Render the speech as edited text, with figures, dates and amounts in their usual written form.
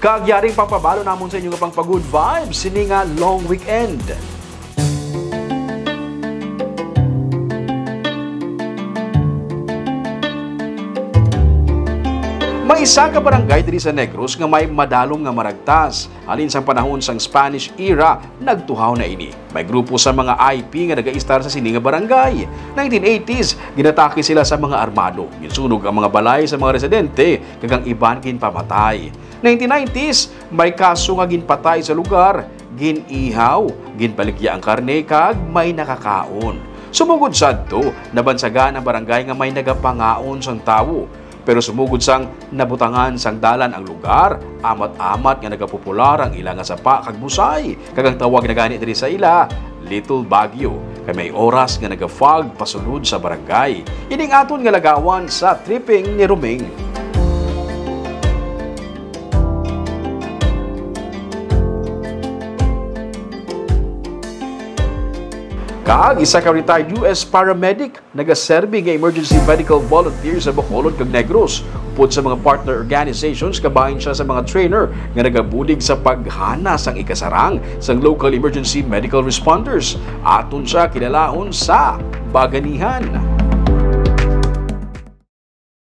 Kagyaring papabalo namon sa inyong pang good vibes sini nga long weekend. May isa ka barangay diri sa Negros nga may madalom nga maragtas. Halin sang panahon sang Spanish era, nagtuhaw na ini. May grupo sa mga IP nga naga-istar sa sini nga barangay. 1980s, ginatake sila sa mga armado. Ginsunog ang mga balay sa mga residente, kagang iban ginpamatay. 1990s, may kaso nga ginpatay sa lugar, ginihaw, ginbaligya ang karne kag may nakakaon. Sumugod sadto, nabansagan ang barangay nga may nagapangaon sang tawo. Pero sumugod sang nabutangan sang dalan ang lugar, amat-amat nga nagapopular ang ila nga sapa kag busay. Kagang tawag na gani diri sa ila, Little Baguio. Kay may oras nga naga-fog pasulod sa barangay. Ining aton nga lagawan sa tripping ni Ruming. Kaag isa ka retired US paramedic nagaserbi nga emergency medical volunteer sa Bacolod kag Negros. Upod sa mga partner organizations, kabahin siya sa mga trainer nga nagabudig sa paghana sang ikasarang sang local emergency medical responders. Aton siya kinalaon sa Baganihan.